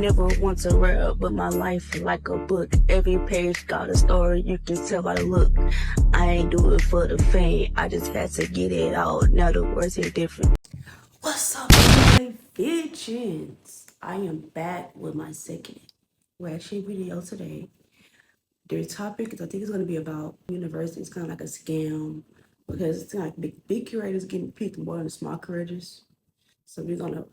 never want to rap, but my life like a book. Every page got a story, you can tell by the look. I ain't do it for the fame, I just had to get it out. Now the words hit different. What's up, my bitches? I am back with my second reaction video today. The topic is, I think it's going to be about university. It's kind of like a scam because it's kind of like big curators getting picked more than small curators. So we're going to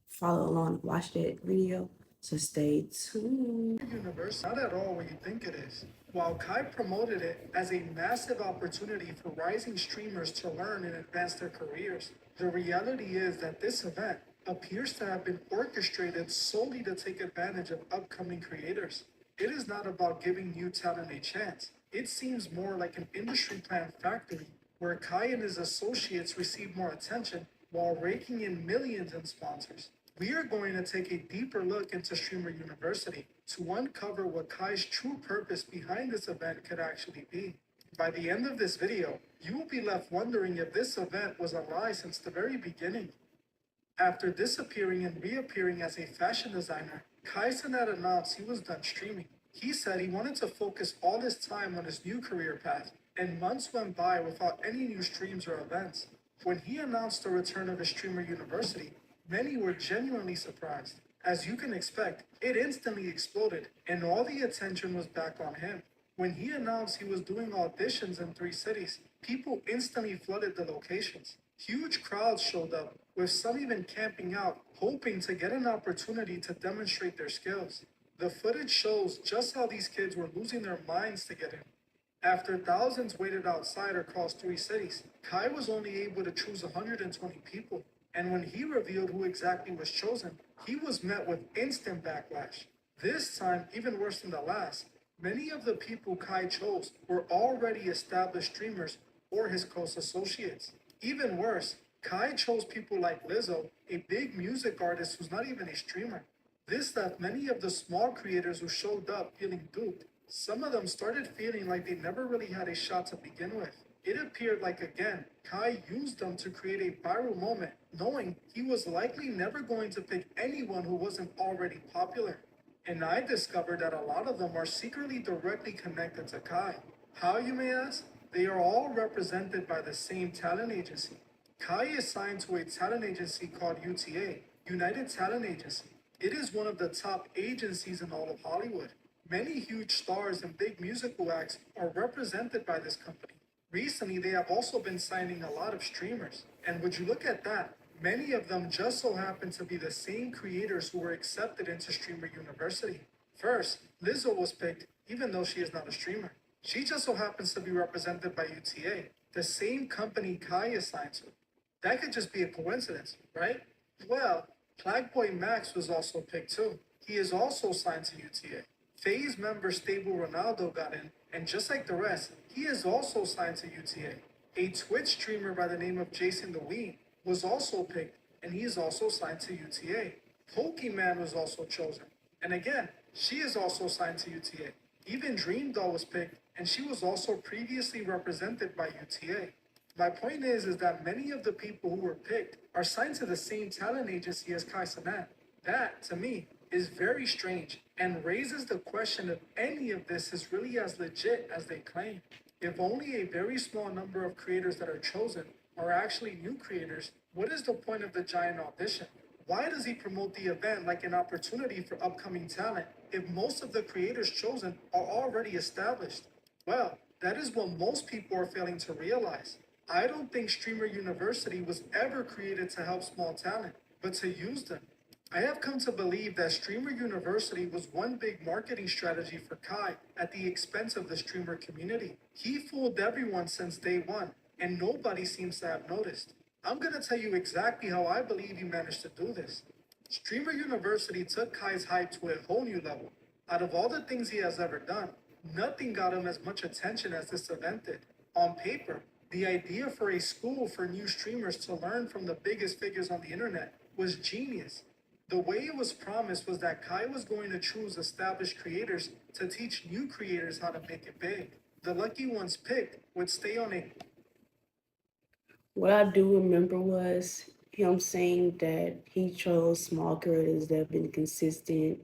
follow along and watch that video. So stay tuned. Universe, not at all what you think it is. While Kai promoted it as a massive opportunity for rising streamers to learn and advance their careers, the reality is that this event appears to have been orchestrated solely to take advantage of upcoming creators. It is not about giving new talent a chance. It seems more like an industry plan factory where Kai and his associates receive more attention while raking in millions in sponsors. We are going to take a deeper look into Streamer University to uncover what Kai's true purpose behind this event could actually be. By the end of this video, you will be left wondering if this event was a lie since the very beginning. After disappearing and reappearing as a fashion designer, Kai Cenat announced he was done streaming. He said he wanted to focus all his time on his new career path, and months went by without any new streams or events. When he announced the return of his Streamer University, many were genuinely surprised. As you can expect, it instantly exploded, and all the attention was back on him. When he announced he was doing auditions in 3 cities, people instantly flooded the locations. Huge crowds showed up, with some even camping out, hoping to get an opportunity to demonstrate their skills. The footage shows just how these kids were losing their minds to get in. After thousands waited outside across 3 cities, Kai was only able to choose 120 people. And when he revealed who exactly was chosen, he was met with instant backlash. This time, even worse than the last, many of the people Kai chose were already established streamers or his close associates. Even worse, Kai chose people like Lizzo, a big music artist who's not even a streamer. This left many of the small creators who showed up feeling duped. Some of them started feeling like they never really had a shot to begin with. It appeared like, again, Kai used them to create a viral moment, knowing he was likely never going to pick anyone who wasn't already popular. And I discovered that a lot of them are secretly directly connected to Kai. How, you may ask? They are all represented by the same talent agency. Kai is signed to a talent agency called UTA, United Talent Agency. It is one of the top agencies in all of Hollywood. Many huge stars and big musical acts are represented by this company. Recently, they have also been signing a lot of streamers. And would you look at that, many of them just so happen to be the same creators who were accepted into Streamer University. First, Lizzo was picked, even though she is not a streamer. She just so happens to be represented by UTA, the same company Kai is signed to. That could just be a coincidence, right? Well, Blackboy Max was also picked too. He is also signed to UTA. FaZe member Stable Ronaldo got in, and just like the rest, he is also signed to UTA. A Twitch streamer by the name of Jason the Ween was also picked, and he is also signed to UTA. Pokemon was also chosen, and again, she is also signed to UTA. Even Dream Doll was picked, and she was also previously represented by UTA. My point is that many of the people who were picked are signed to the same talent agency as Kai Cenat. That, to me, is very strange and raises the question if any of this is really as legit as they claim. If only a very small number of creators that are chosen are actually new creators, what is the point of the giant audition? Why does he promote the event like an opportunity for upcoming talent if most of the creators chosen are already established? Well, that is what most people are failing to realize. I don't think Streamer University was ever created to help small talent, but to use them. I have come to believe that Streamer University was one big marketing strategy for Kai at the expense of the streamer community. He fooled everyone since day one, and nobody seems to have noticed. I'm going to tell you exactly how I believe he managed to do this. Streamer University took Kai's hype to a whole new level. Out of all the things he has ever done, nothing got him as much attention as this event did. On paper, the idea for a school for new streamers to learn from the biggest figures on the internet was genius. The way it was promised was that Kai was going to choose established creators to teach new creators how to make it big. The lucky ones picked would stay on a... What I do remember was him saying that he chose small creators that have been consistent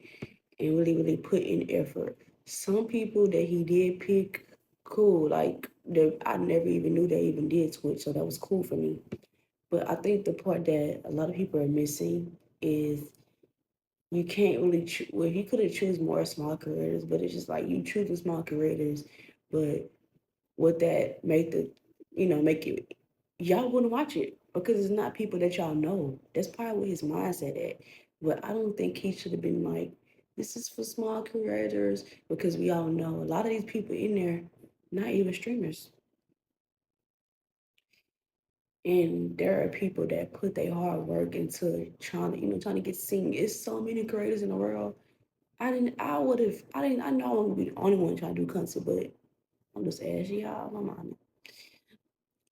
and really put in effort. Some people that he did pick, cool. Like that, I never even knew they even did Twitch, so that was cool for me. But I think the part that a lot of people are missing is you can't really well, he could have choose more small creators, but it's just like you choose the small creators, but would that make the make it y'all wouldn't watch it because it's not people that y'all know. That's probably where his mindset at. But I don't think he should have been like, this is for small creators because we all know a lot of these people in there not even streamers. And there are people that put their hard work into trying to, trying to get seen. It's so many creators in the world. I know I wouldn't be the only one trying to do content, but I'm just asking y'all, my mom.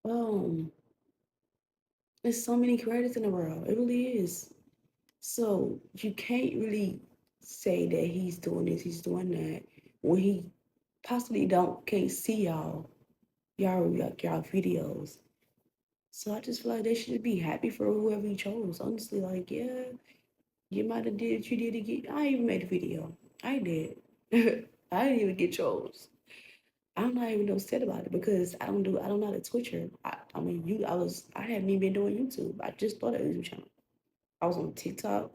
Um, there's so many creators in the world. It really is. So you can't really say that he's doing this, he's doing that when he possibly don't can't see y'all videos. So I just feel like they should be happy for whoever he chose. Honestly, like yeah, you might have did what you did to get. I even made a video. I did. I didn't even get chose. I'm not even upset about it because I don't know how to Twitcher. I mean I haven't even been doing YouTube. I just started a YouTube channel. I was on TikTok.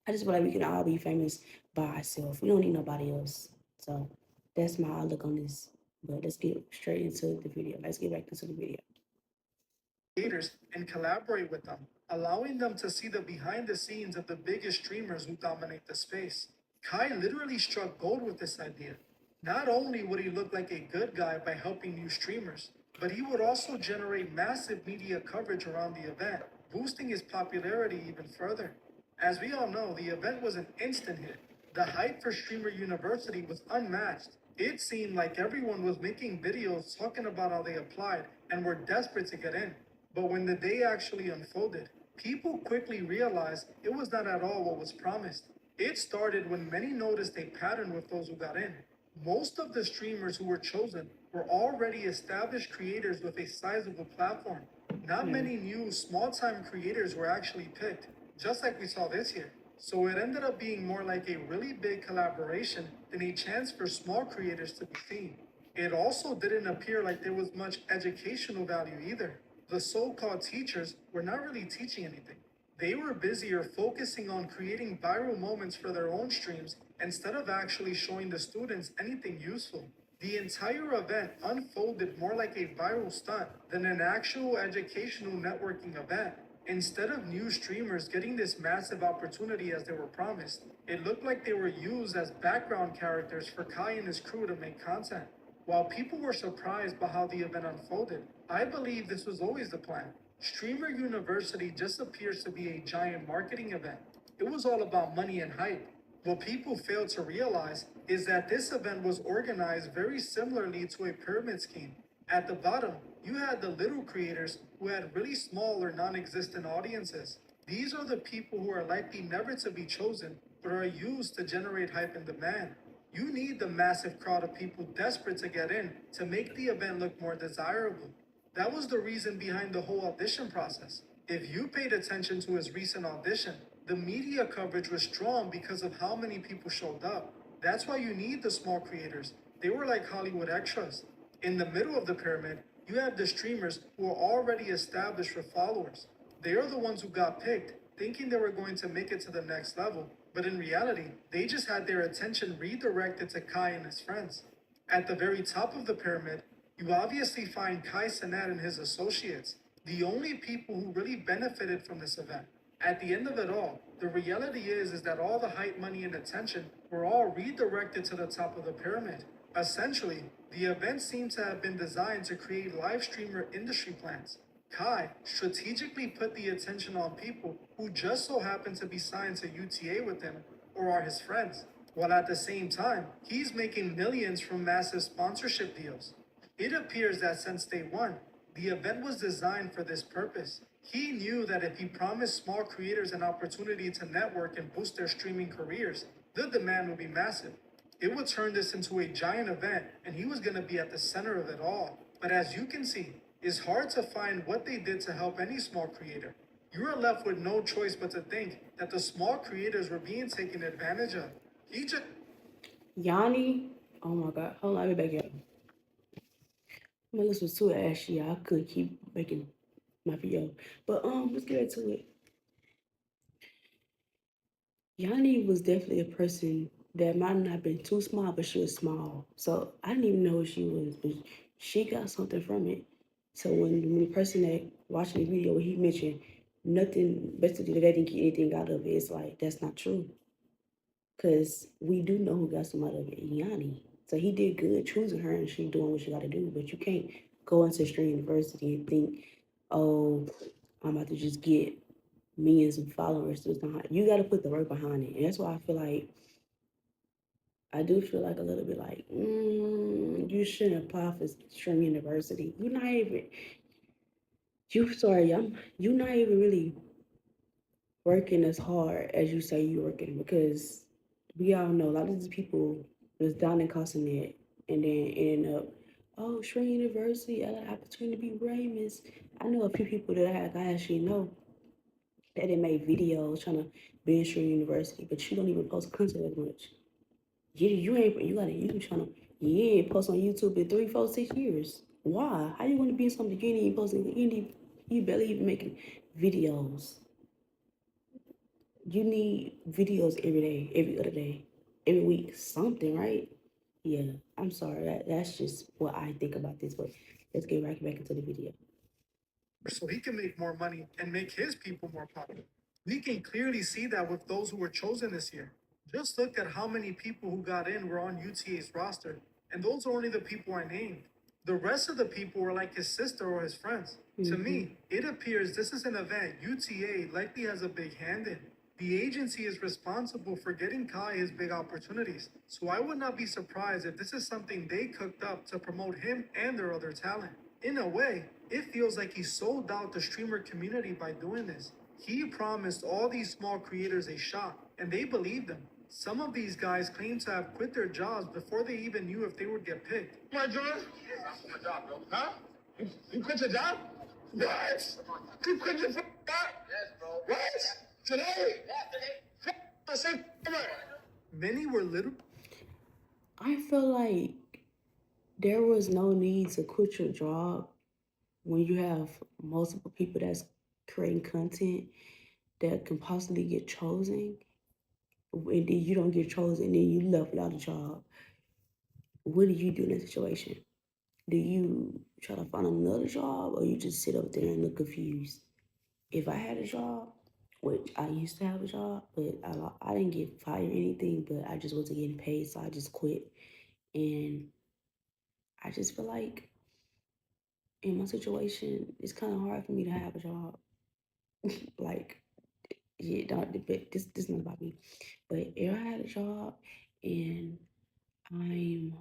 I just feel like we can all be famous by ourselves. We don't need nobody else. So that's my outlook on this. But let's get straight into the video. Let's get back into the video. Creators and collaborate with them, allowing them to see the behind the scenes of the biggest streamers who dominate the space. Kai literally struck gold with this idea. Not only would he look like a good guy by helping new streamers, but he would also generate massive media coverage around the event, boosting his popularity even further. As we all know, the event was an instant hit. The hype for Streamer University was unmatched. It seemed like everyone was making videos talking about how they applied and were desperate to get in. But when the day actually unfolded, people quickly realized it was not at all what was promised. It started when many noticed a pattern with those who got in. Most of the streamers who were chosen were already established creators with a sizable platform. Not Yeah. many new small time creators were actually picked, just like we saw this year. So it ended up being more like a really big collaboration than a chance for small creators to be seen. It also didn't appear like there was much educational value either. The so called teachers were not really teaching anything. They were busier focusing on creating viral moments for their own streams instead of actually showing the students anything useful. The entire event unfolded more like a viral stunt than an actual educational networking event. Instead of new streamers getting this massive opportunity as they were promised, it looked like they were used as background characters for Kai and his crew to make content. While people were surprised by how the event unfolded, I believe this was always the plan. Streamer University just appears to be a giant marketing event. It was all about money and hype. What people fail to realize is that this event was organized very similarly to a pyramid scheme. At the bottom, you had the little creators who had really small or non existent audiences. These are the people who are likely never to be chosen, but are used to generate hype and demand. You need the massive crowd of people desperate to get in to make the event look more desirable. That was the reason behind the whole audition process. If you paid attention to his recent audition, the media coverage was strong because of how many people showed up. That's why you need the small creators. They were like Hollywood extras. In the middle of the pyramid, you have the streamers who are already established with followers. They are the ones who got picked, thinking they were going to make it to the next level, but in reality, they just had their attention redirected to Kai and his friends. At the very top of the pyramid, you obviously find Kai Cenat and his associates, the only people who really benefited from this event. At the end of it all, the reality is that all the hype, money, and attention were all redirected to the top of the pyramid. Essentially, the event seemed to have been designed to create live streamer industry plans. Kai strategically put the attention on people who just so happen to be signed to UTA with him or are his friends, while at the same time, he's making millions from massive sponsorship deals. It appears that since day one, the event was designed for this purpose. He knew that if he promised small creators an opportunity to network and boost their streaming careers, the demand would be massive. It would turn this into a giant event, and he was going to be at the center of it all. But as you can see, it's hard to find what they did to help any small creator. You were left with no choice but to think that the small creators were being taken advantage of. He just Yanni, oh my God, hold on, let me back up. My list was too ashy. I could keep making my video, but let's get back to it. Yanni was definitely a person that might not have been too small, but she was small. So I didn't even know who she was, but she got something from it. So when the person that watching the video, he mentioned nothing, basically they didn't get anything out of it, it's like that's not true. Because we do know who got some out of it, Yanni. So he did good choosing her, and she doing what she got to do. But you can't go into Stream University and think, oh, I'm about to just get millions of followers. You got to put the work behind it, and that's why I feel like I do feel like a little bit like you shouldn't apply for Stream University. You're not even you're not even really working as hard as you say you're working, because we all know a lot of these people was down in Cenat and then ending up, oh, Shrine University, I got an opportunity to be Raymond's. I know a few people that I actually know that they made videos trying to be in Shrine University, but you don't even post content as much. You ain't you trying to you ain't post on YouTube in 3, 4, 6 years. Why? How you want to be in something you ain't even posting? You barely even making videos. You need videos every day, every other day, every week, something, right? Yeah, I'm sorry. That's just what I think about this. But let's get right back into the video. so he can make more money and make his people more popular. We can clearly see that with those who were chosen this year. Just look at how many people who got in were on UTA's roster, and those are only the people I named. The rest of the people were like his sister or his friends. To me, it appears this is an event UTA likely has a big hand in. The agency is responsible for getting Kai his big opportunities, so I would not be surprised if this is something they cooked up to promote him and their other talent. In a way, it feels like he sold out the streamer community by doing this. He promised all these small creators a shot, and they believed him. Some of these guys claim to have quit their jobs before they even knew if they would get picked. My job? My job, bro. Huh? You quit your job? What? You quit your job? Yes, bro. What? Today? Yeah, today. Many were literally. I feel like there was no need to quit your job when you have multiple people that's creating content that can possibly get chosen, and then you don't get chosen, and then you left without a job. What do you do in that situation? Do you try to find another job, or you just sit up there and look confused? If I had a job, which I used to have a job, but I didn't get fired or anything, but I just wasn't getting paid, so I just quit. And I just feel like in my situation, it's kind of hard for me to have a job. Like, yeah, but this is not about me. But if I had a job and I'm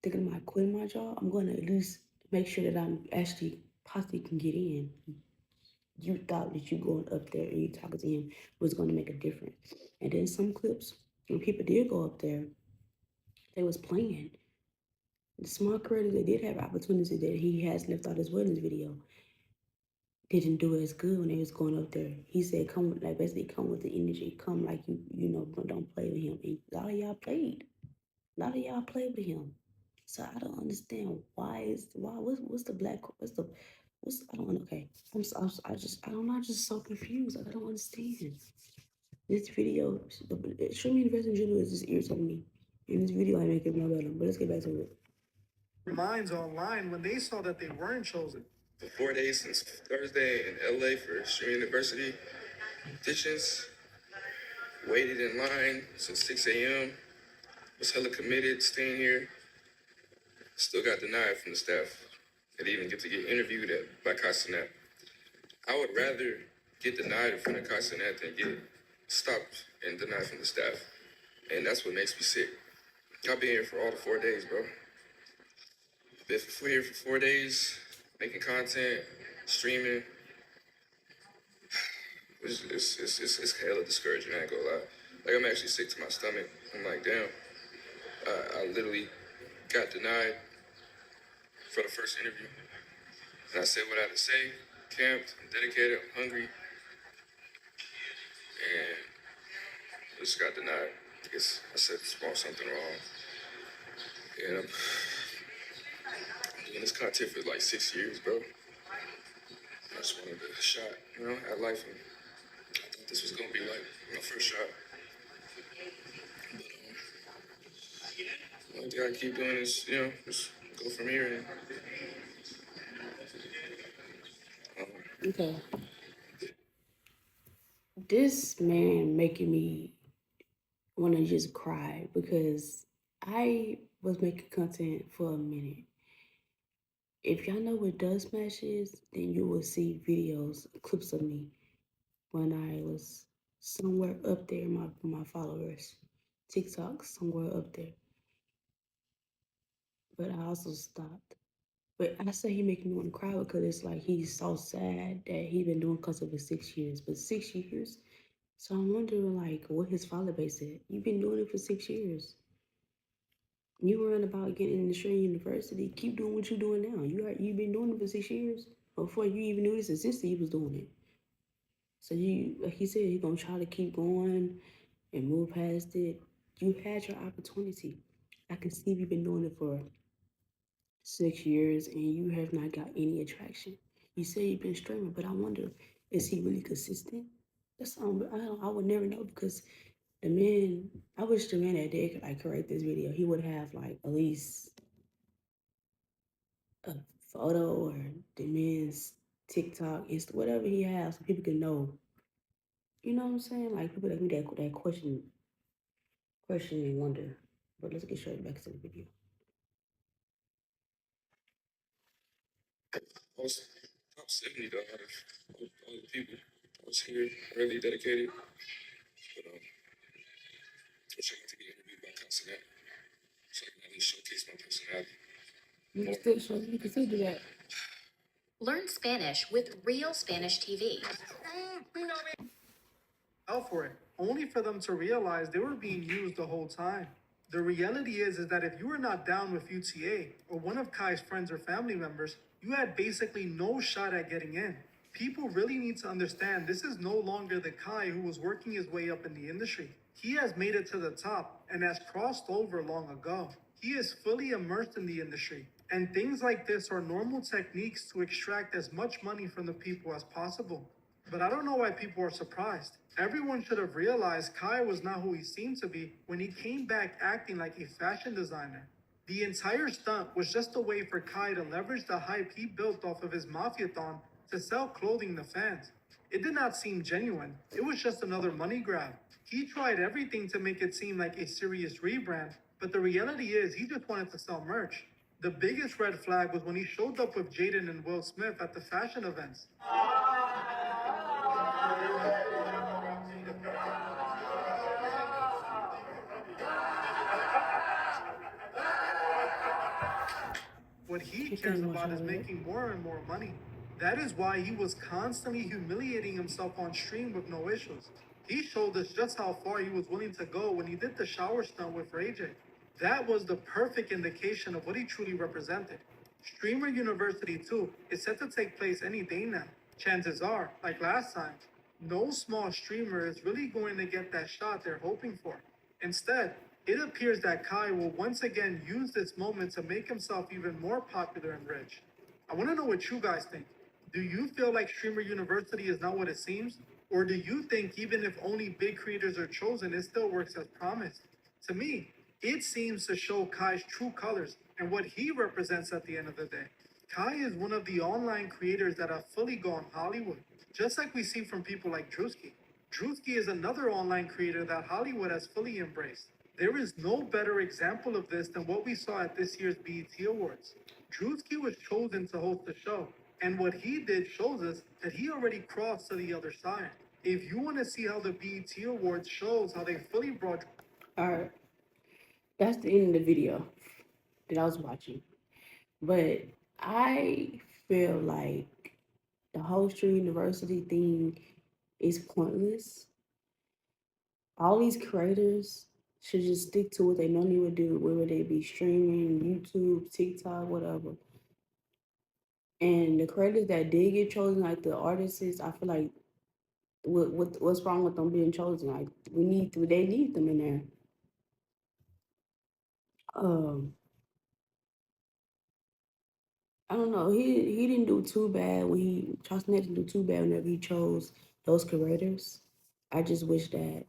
thinking about quitting my job, I'm going to at least make sure that I'm actually possibly can get in. You thought that you going up there and you talking to him was going to make a difference. And then some clips, when people did go up there, they was playing. The small creators that did have opportunities that he has left out his weddings video didn't do as good when they was going up there. He said, "Come, like basically, come with the energy. Come like you know, don't play with him." And a lot of y'all played. A lot of y'all played with him. So I don't understand what's the black what's I don't know. Okay, I don't know. I'm just so confused. Like I don't understand. This video, Streaming University in general is just irritating me. And this video ain't making it no better. But let's get back to it. Minds online when they saw that they weren't chosen. For 4 days since Thursday in LA for Stream University auditions. Waited in line since 6 a.m. Was hella committed, staying here. Still got denied from the staff. I didn't even get to get interviewed by Kai Cenat. I would rather get denied in front of Kai Cenat than get stopped and denied from the staff. And that's what makes me sick. I've been here for all the 4 days, bro. Been here for 4 days, making content, streaming. It's hella discouraging, I ain't gonna lie. Like, I'm actually sick to my stomach. I'm like, damn. I literally got denied for the first interview. And I said what I had to say. camped, I'm dedicated, I'm hungry, and I just got denied. I guess I said something wrong. And I'm doing this content for like 6 years, bro. I just wanted a shot, at life. And I thought this was gonna be like my first shot. But the only thing I keep doing is, just go from here. And Okay. This man making me want to just cry because I was making content for a minute. If y'all know what Dub Smash is, then you will see videos, clips of me when I was somewhere up there, my followers, TikTok somewhere up there. But I also stopped. But I say he making me want to cry because it's like he's so sad that he's been doing content for 6 years. But 6 years, so I'm wondering like what his follower base said. You've been doing it for 6 years. You worrying about getting into Australian University. Keep doing what you're doing now. You've been doing it for 6 years. Before you even knew this existed, he was doing it. So you, like he said, he's gonna try to keep going and move past it. You had your opportunity. I can see you've been doing it for 6 years and you have not got any attraction. You say you've been streaming, but I wonder, is he really consistent? That's I would never know because the man. I wish the man that did like correct this video. He would have like at least a photo or the man's TikTok, Insta, whatever he has, so people can know. You know what I'm saying? Like people that question and wonder. But let's get straight back to the video. I was top 70 though, out of all the people. I was here, really dedicated. But I wish I got to get interviewed by Kai Cenat, so I can at least showcase my personality. You can still do that. Learn Spanish with Real Spanish TV. Out for it, only for them to realize they were being used the whole time. The reality is that if you were not down with UTA or one of Kai's friends or family members, you had basically no shot at getting in. People really need to understand this is no longer the Kai who was working his way up in the industry. He has made it to the top and has crossed over long ago. He is fully immersed in the industry, and things like this are normal techniques to extract as much money from the people as possible. But I don't know why people are surprised. Everyone should have realized Kai was not who he seemed to be when he came back acting like a fashion designer. The entire stunt was just a way for Kai to leverage the hype he built off of his Mafiathon to sell clothing to fans. It did not seem genuine, it was just another money grab. He tried everything to make it seem like a serious rebrand, but the reality is he just wanted to sell merch. The biggest red flag was when he showed up with Jaden and Will Smith at the fashion events. What he cares about is making more and more money. That is why he was constantly humiliating himself on stream with no issues. He showed us just how far he was willing to go when he did the shower stunt with Ray J. That was the perfect indication of what he truly represented. Streamer University 2 is set to take place any day now. Chances are, like last time, no small streamer is really going to get that shot they're hoping for. Instead, it appears that Kai will once again use this moment to make himself even more popular and rich. I want to know what you guys think. Do you feel like Streamer University is not what it seems? Or do you think even if only big creators are chosen, it still works as promised? To me, it seems to show Kai's true colors and what he represents at the end of the day. Kai is one of the online creators that have fully gone Hollywood, just like we see from people like Drewski. Drewski is another online creator that Hollywood has fully embraced. There is no better example of this than what we saw at this year's BET Awards. Drewski was chosen to host the show, and what he did shows us that he already crossed to the other side. If you want to see how the BET Awards shows how they fully brought... Alright. That's the end of the video that I was watching. But I feel like the whole Stream University thing is pointless. All these creators should just stick to what they normally would do, whether they be streaming, YouTube, TikTok, whatever. And the creators that did get chosen, like the artists, I feel like what's wrong with them being chosen? Like they need them in there. Um, I don't know. He didn't do too bad when Kai Cenat didn't do too bad whenever he chose those creators. I just wish that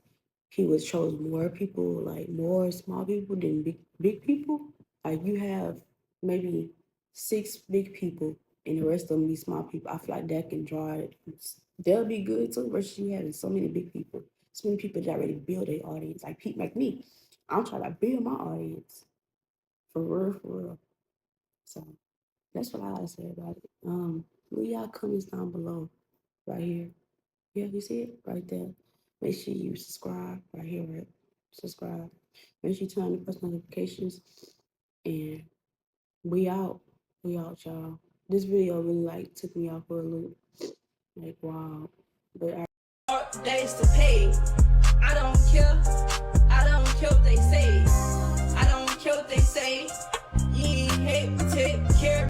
he would chose more people, like more small people than big people. Like you have maybe 6 big people and the rest of them be small people. I feel like that can draw it. They'll be good too, versus you having so many big people. So many people that already build their audience. Like people like me. I'm trying to build my audience. For real, for real. So that's what I gotta say about it. Leave y'all comments down below, right here. Yeah, you see it right there. Make sure you subscribe right here, right? Subscribe. Make sure you turn on the post notifications, and we out. We out, y'all. This video really like took me off for a loop. Like wow, but days to pay. I don't care.